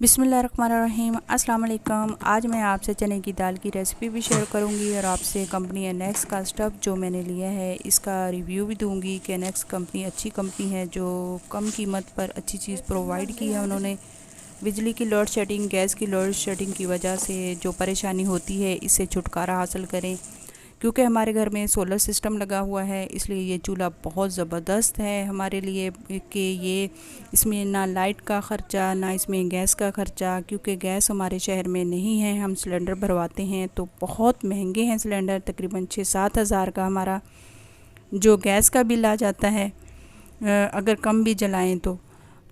बिस्मिल्लाहिर्रहमानिर्रहीम। अस्सलाम वालेकुम। आज मैं आपसे चने की दाल की रेसिपी भी शेयर करूंगी और आपसे कंपनी एनेक्स का स्टफ़ जो मैंने लिया है इसका रिव्यू भी दूंगी कि एनेक्स कंपनी अच्छी कंपनी है जो कम कीमत पर अच्छी चीज़ प्रोवाइड की है उन्होंने। बिजली की लोड शेडिंग, गैस की लोड शेडिंग की वजह से जो परेशानी होती है इससे छुटकारा हासिल करें। क्योंकि हमारे घर में सोलर सिस्टम लगा हुआ है इसलिए ये चूल्हा बहुत ज़बरदस्त है हमारे लिए कि ये इसमें ना लाइट का ख़र्चा ना इसमें गैस का ख़र्चा, क्योंकि गैस हमारे शहर में नहीं है। हम सिलेंडर भरवाते हैं तो बहुत महंगे हैं सिलेंडर, तकरीबन 6-7 हज़ार का हमारा जो गैस का बिल आ जाता है अगर कम भी जलाएं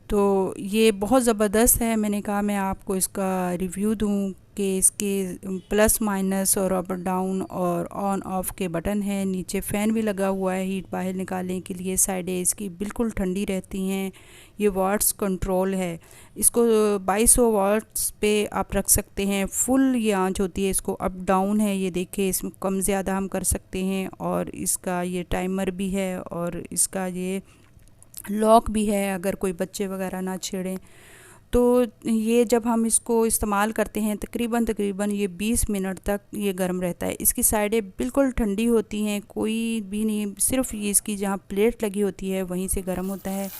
तो ये बहुत ज़बरदस्त है। मैंने कहा मैं आपको इसका रिव्यू दूं कि इसके प्लस माइनस और अप डाउन और ऑन ऑफ के बटन है, नीचे फ़ैन भी लगा हुआ है हीट बाहर निकालने के लिए, साइडें इसकी बिल्कुल ठंडी रहती हैं। ये वाट्स कंट्रोल है, इसको 2200 वाट्स पे आप रख सकते हैं। फुल ये आंच होती है, इसको अप डाउन है, ये देखिए इसमें कम ज़्यादा हम कर सकते हैं। और इसका ये टाइमर भी है और इसका ये लॉक भी है अगर कोई बच्चे वगैरह ना छेड़ें। तो ये जब हम इसको इस्तेमाल करते हैं तकरीबन ये 20 मिनट तक ये गर्म रहता है। इसकी साइडें बिल्कुल ठंडी होती हैं, कोई भी नहीं, सिर्फ ये इसकी जहाँ प्लेट लगी होती है वहीं से गर्म होता है।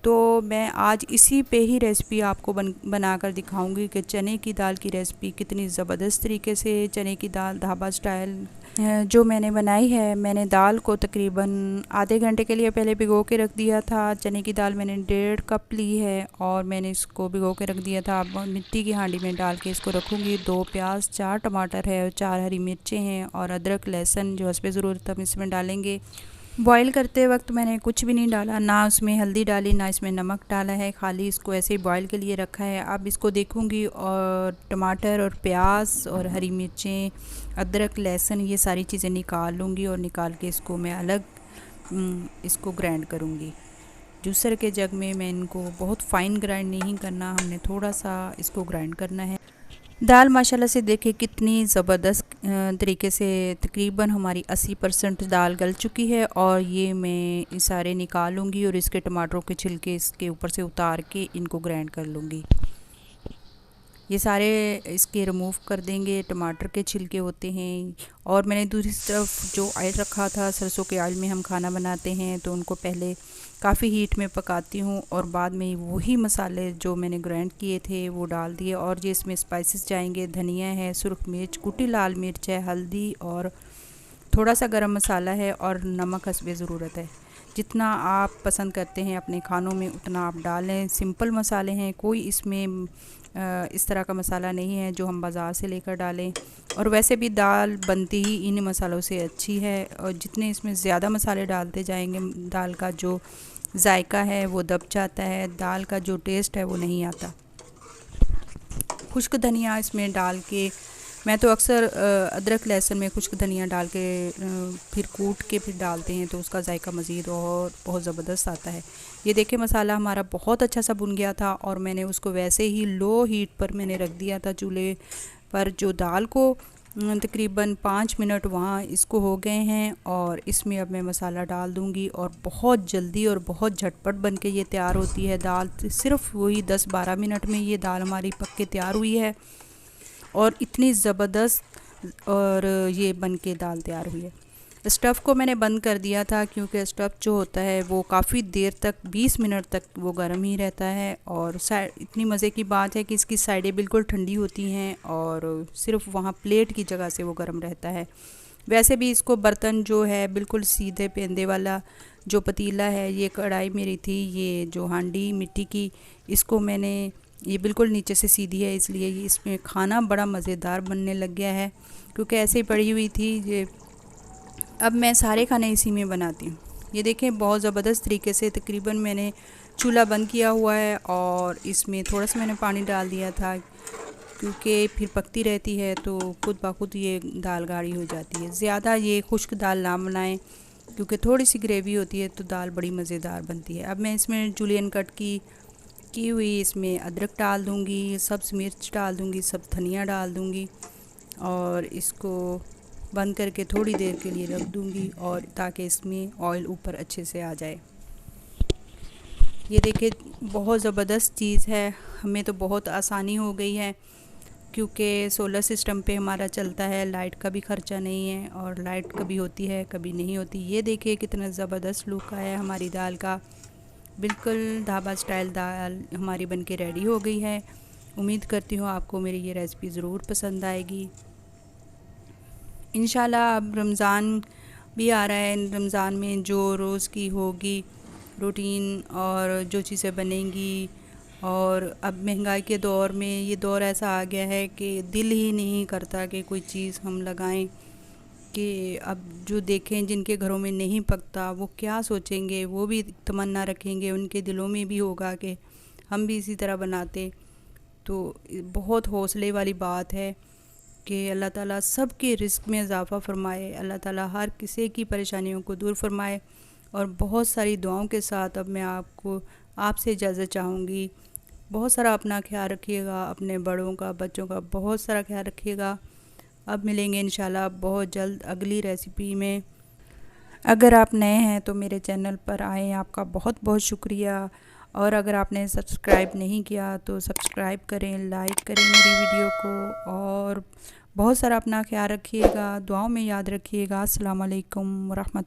तो मैं आज इसी पे ही रेसिपी आपको बनाकर दिखाऊंगी कि चने की दाल की रेसिपी कितनी ज़बरदस्त तरीके से चने की दाल ढाबा स्टाइल जो मैंने बनाई है। मैंने दाल को तकरीबन आधे घंटे के लिए पहले भिगो के रख दिया था। चने की दाल मैंने 1.5 कप ली है और मैंने इसको भिगो के रख दिया था। अब मिट्टी की हांडी में डाल के इसको रखूँगी। 2 प्याज, 4 टमाटर है और 4 हरी मिर्चें हैं और अदरक लहसुन जो हस्बे ज़रूरत हम इसमें डालेंगे। बॉईल करते वक्त मैंने कुछ भी नहीं डाला, ना उसमें हल्दी डाली ना इसमें नमक डाला है, खाली इसको ऐसे ही बॉईल के लिए रखा है। अब इसको देखूंगी और टमाटर और प्याज और हरी मिर्चें, अदरक लहसुन ये सारी चीज़ें निकाल लूँगी और निकाल के इसको मैं अलग इसको ग्राइंड करूँगी। जूसर के जग में मैं इनको बहुत फ़ाइन ग्राइंड नहीं करना, हमने थोड़ा सा इसको ग्राइंड करना है। दाल माशाल्लाह से देखें कितनी ज़बरदस्त तरीके से तकरीबन हमारी 80% दाल गल चुकी है और ये मैं सारे निकालूंगी और इसके टमाटरों के छिलके इसके ऊपर से उतार के इनको ग्राइंड कर लूँगी। ये सारे इसके रिमूव कर देंगे, टमाटर के छिलके होते हैं। और मैंने दूसरी तरफ जो ऑयल रखा था, सरसों के ऑयल में हम खाना बनाते हैं तो उनको पहले काफ़ी हीट में पकाती हूँ और बाद में वही मसाले जो मैंने ग्राइंड किए थे वो डाल दिए। और ये इसमें स्पाइसेस जाएंगे, धनिया है, सुरख मिर्च, कुटी लाल मिर्च है, हल्दी और थोड़ा सा गरम मसाला है और नमक हस्बे ज़रूरत है। जितना आप पसंद करते हैं अपने खानों में उतना आप डालें। सिंपल मसाले हैं, कोई इसमें इस तरह का मसाला नहीं है जो हम बाज़ार से लेकर डालें। और वैसे भी दाल बनती ही इन मसालों से अच्छी है और जितने इसमें ज़्यादा मसाले डालते जाएंगे दाल का जो जायका है वो दब जाता है, दाल का जो टेस्ट है वो नहीं आता। खुश्क धनिया इसमें डाल के मैं तो अक्सर अदरक लहसुन में खुश्क धनिया डाल के फिर कूट के फिर डालते हैं तो उसका जायका मज़ीद और बहुत ज़बरदस्त आता है। ये देखें मसाला हमारा बहुत अच्छा सा भुन गया था और मैंने उसको वैसे ही लो हीट पर मैंने रख दिया था चूल्हे पर। जो दाल को तकरीबन 5 मिनट वहाँ इसको हो गए हैं और इसमें अब मैं मसाला डाल दूँगी और बहुत जल्दी और बहुत झटपट बन के ये तैयार होती है दाल। सिर्फ वही 10-12 मिनट में ये दाल हमारी पक के तैयार हुई है और इतनी ज़बरदस्त और ये बन के दाल तैयार हुई है। स्टफ़ को मैंने बंद कर दिया था क्योंकि स्टफ़ जो होता है वो काफ़ी देर तक 20 मिनट तक वो गर्म ही रहता है। और इतनी मज़े की बात है कि इसकी साइडें बिल्कुल ठंडी होती हैं और सिर्फ वहाँ प्लेट की जगह से वो गर्म रहता है। वैसे भी इसको बर्तन जो है बिल्कुल सीधे पेंदे वाला जो पतीला है, ये कढ़ाई मेरी थी, ये जो हांडी मिट्टी की, इसको मैंने ये बिल्कुल नीचे से सीधी है इसलिए ये इसमें खाना बड़ा मज़ेदार बनने लग गया है क्योंकि ऐसे ही पड़ी हुई थी ये। अब मैं सारे खाने इसी में बनाती हूँ। ये देखें बहुत ज़बरदस्त तरीके से तकरीबन मैंने चूल्हा बंद किया हुआ है और इसमें थोड़ा सा मैंने पानी डाल दिया था क्योंकि फिर पकती रहती है तो खुद ब खुद ये दाल गाढ़ी हो जाती है। ज़्यादा ये खुश्क दाल ना बनाएं क्योंकि थोड़ी सी ग्रेवी होती है तो दाल बड़ी मज़ेदार बनती है। अब मैं इसमें जूलियन कट की हुई इसमें अदरक डाल दूँगी, सब्ज़ मिर्च डाल दूँगी, सब धनिया डाल दूँगी और इसको बंद करके थोड़ी देर के लिए रख दूँगी और ताकि इसमें ऑयल ऊपर अच्छे से आ जाए। ये देखिए बहुत ज़बरदस्त चीज़ है, हमें तो बहुत आसानी हो गई है क्योंकि सोलर सिस्टम पे हमारा चलता है, लाइट का भी ख़र्चा नहीं है और लाइट कभी होती है कभी नहीं होती। ये देखिए कितना ज़बरदस्त लुक आया है हमारी दाल का। बिल्कुल ढाबा स्टाइल दाल हमारी बनके रेडी हो गई है। उम्मीद करती हूँ आपको मेरी ये रेसिपी ज़रूर पसंद आएगी। इंशाल्लाह अब रमज़ान भी आ रहा है, रमज़ान में जो रोज़ की होगी रूटीन और जो चीज़ें बनेंगी, और अब महंगाई के दौर में ये दौर ऐसा आ गया है कि दिल ही नहीं करता कि कोई चीज़ हम लगाएं, कि अब जो देखें जिनके घरों में नहीं पकता वो क्या सोचेंगे, वो भी तमन्ना रखेंगे, उनके दिलों में भी होगा कि हम भी इसी तरह बनाते। तो बहुत हौसले वाली बात है कि अल्लाह ताला सबके रिस्क में इजाफ़ा फ़रमाए, अल्लाह ताला हर किसी की परेशानियों को दूर फ़रमाए। और बहुत सारी दुआओं के साथ अब मैं आपसे इजाज़त चाहूँगी। बहुत सारा अपना ख्याल रखिएगा, अपने बड़ों का, बच्चों का बहुत सारा ख्याल रखिएगा। अब मिलेंगे इंशाल्लाह बहुत जल्द अगली रेसिपी में। अगर आप नए हैं तो मेरे चैनल पर आएँ, आपका बहुत बहुत शुक्रिया। और अगर आपने सब्सक्राइब नहीं किया तो सब्सक्राइब करें, लाइक करें मेरी वीडियो को, और बहुत सारा अपना ख्याल रखिएगा, दुआओं में याद रखिएगा। अस्सलाम वालेकुम रहमत।